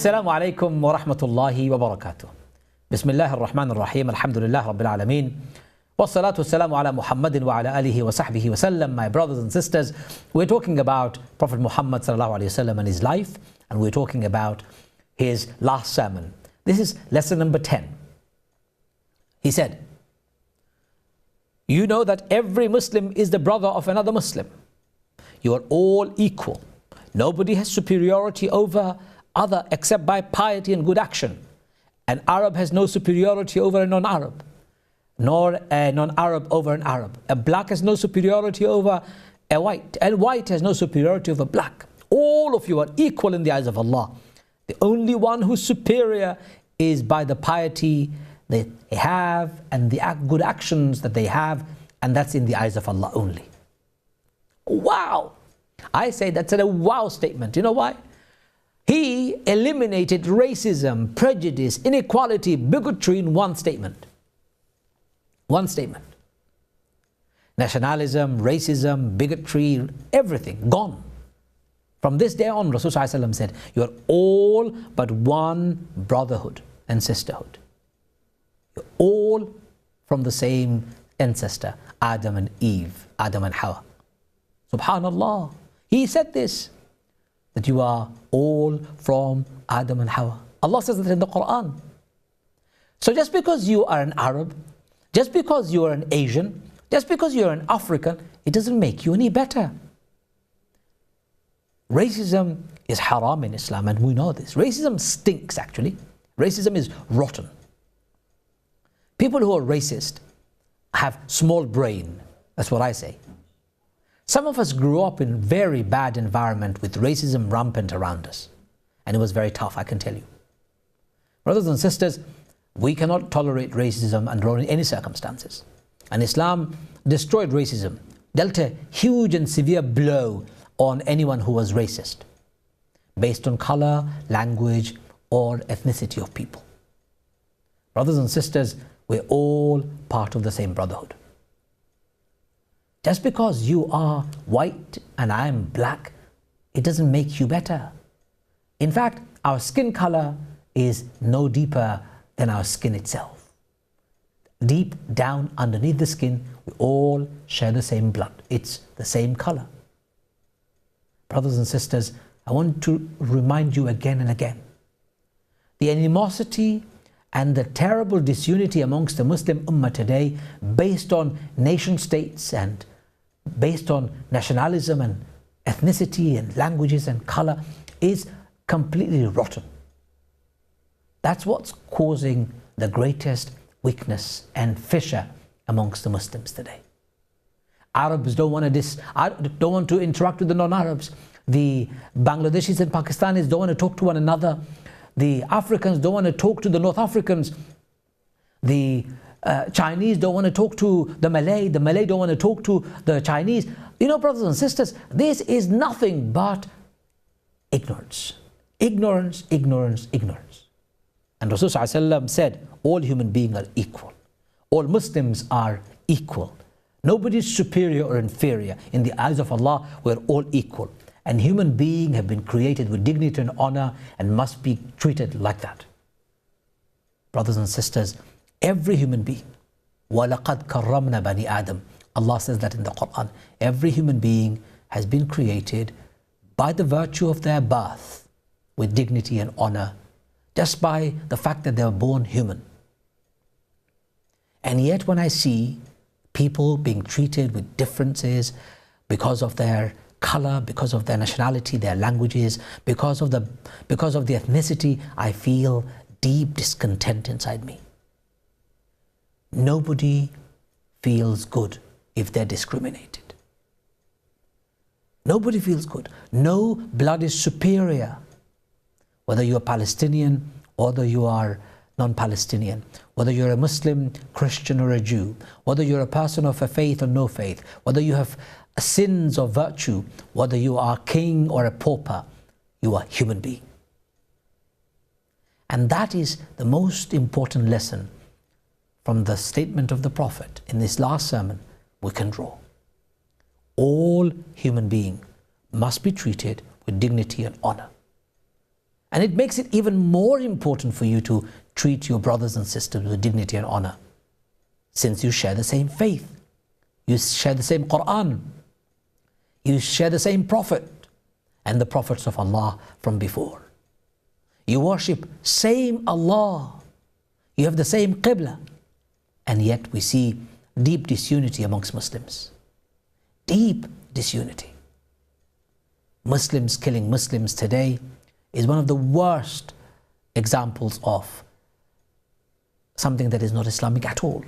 Assalamu alaikum wa rahmatullahi wa barakatuh. Bismillah ar-Rahman ar-Rahim. Alhamdulillah Rabbil Alameen. Wassalatu wassalamu ala Muhammadin wa ala alihi wa sahbihi wa sallam. My brothers and sisters, we're talking about Prophet Muhammad sallallahu alayhi wa sallam and his life, and we're talking about his last sermon. This is lesson number 10. He said, you know that every Muslim is the brother of another Muslim. You are all equal. Nobody has superiority over other except by piety and good action. An Arab has no superiority over a non-Arab, nor a non-Arab over an Arab. A black has no superiority over a white, and white has no superiority over black. All of you are equal in the eyes of Allah. The only one who's superior is by the piety they have and the good actions that they have, and that's in the eyes of Allah only. Wow! I say that's a wow statement. You know why? He eliminated racism, prejudice, inequality, bigotry in one statement. One statement. Nationalism, racism, bigotry, everything gone. From this day on, Rasulullah said, you are all but one brotherhood and sisterhood. You're all from the same ancestor, Adam and Eve, Adam and Hawa. Subhanallah. He said this, that you are all from Adam and Hawa. Allah says that in the Quran. So just because you are an Arab, just because you are an Asian, just because you are an African, it doesn't make you any better. Racism is haram in Islam, and we know this. Racism stinks, actually. Racism is rotten. People who are racist have small brain. That's what I say. Some of us grew up in a very bad environment with racism rampant around us. And it was very tough, I can tell you. Brothers and sisters, we cannot tolerate racism under any circumstances. And Islam destroyed racism, dealt a huge and severe blow on anyone who was racist, based on color, language, or ethnicity of people. Brothers and sisters, we're all part of the same brotherhood. Just because you are white and I am black, it doesn't make you better. In fact, our skin color is no deeper than our skin itself. Deep down underneath the skin, we all share the same blood. It's the same color. Brothers and sisters, I want to remind you again and again. The animosity and the terrible disunity amongst the Muslim Ummah today, based on nation states and based on nationalism and ethnicity and languages and color, is completely rotten. That's what's causing the greatest weakness and fissure amongst the Muslims today. Arabs don't want to interact with the non-Arabs. The Bangladeshis and Pakistanis don't want to talk to one another. The Africans don't want to talk to the North Africans. The Chinese don't want to talk to the Malay don't want to talk to the Chinese. You know, brothers and sisters, this is nothing but ignorance. Ignorance, ignorance, ignorance. And Rasulullah said, all human beings are equal. All Muslims are equal. Nobody is superior or inferior. In the eyes of Allah, we're all equal. And human beings have been created with dignity and honor and must be treated like that. Brothers and sisters, every human being, وَلَقَدْ كَرَّمْنَا بَنِي آدَمَ. Allah says that in the Quran. Every human being has been created by the virtue of their birth with dignity and honor, just by the fact that they were born human. And yet when I see people being treated with differences because of their color, because of their nationality, their languages, because of the ethnicity, I feel deep discontent inside me. Nobody feels good if they're discriminated. Nobody feels good. No blood is superior. Whether you're Palestinian or whether you are non-Palestinian, whether you're a Muslim, Christian or a Jew, whether you're a person of a faith or no faith, whether you have sins or virtue, whether you are a king or a pauper, you are a human being. And that is the most important lesson from the statement of the Prophet in this last sermon we can draw. All human beings must be treated with dignity and honor. And it makes it even more important for you to treat your brothers and sisters with dignity and honor, since you share the same faith, you share the same Quran, you share the same Prophet and the Prophets of Allah from before. You worship same Allah, you have the same Qibla, and yet we see deep disunity amongst Muslims. Deep disunity. Muslims killing Muslims today is one of the worst examples of something that is not Islamic at all.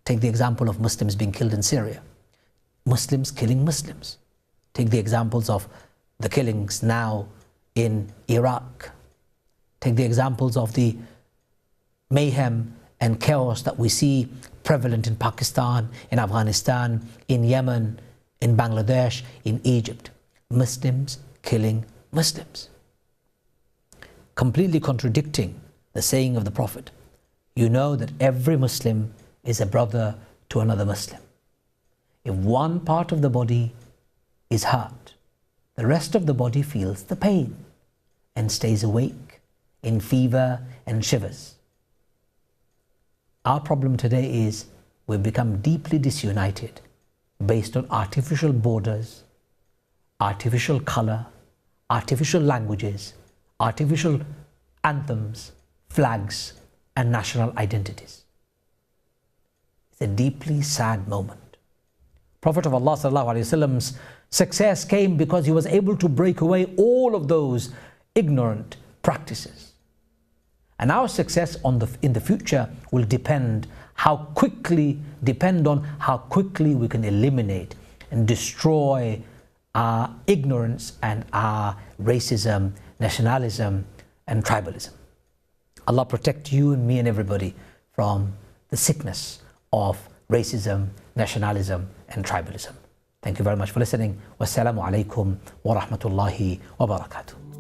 Take the example of Muslims being killed in Syria. Muslims killing Muslims. Take the examples of the killings now in Iraq. Take the examples of the mayhem and chaos that we see prevalent in Pakistan, in Afghanistan, in Yemen, in Bangladesh, in Egypt. Muslims killing Muslims. Completely contradicting the saying of the Prophet. You know that every Muslim is a brother to another Muslim. If one part of the body is hurt, the rest of the body feels the pain and stays awake in fever and shivers. Our problem today is we've become deeply disunited based on artificial borders, artificial color, artificial languages, artificial anthems, flags, and national identities. It's a deeply sad moment. Prophet of Allah ﷺ's success came because he was able to break away all of those ignorant practices. And our success in the future will depend on how quickly we can eliminate and destroy our ignorance and our racism, nationalism, and tribalism. Allah protect you and me and everybody from the sickness of racism, nationalism, and tribalism. Thank you very much for listening. Wassalamu alaikum wa rahmatullahi wa barakatuh.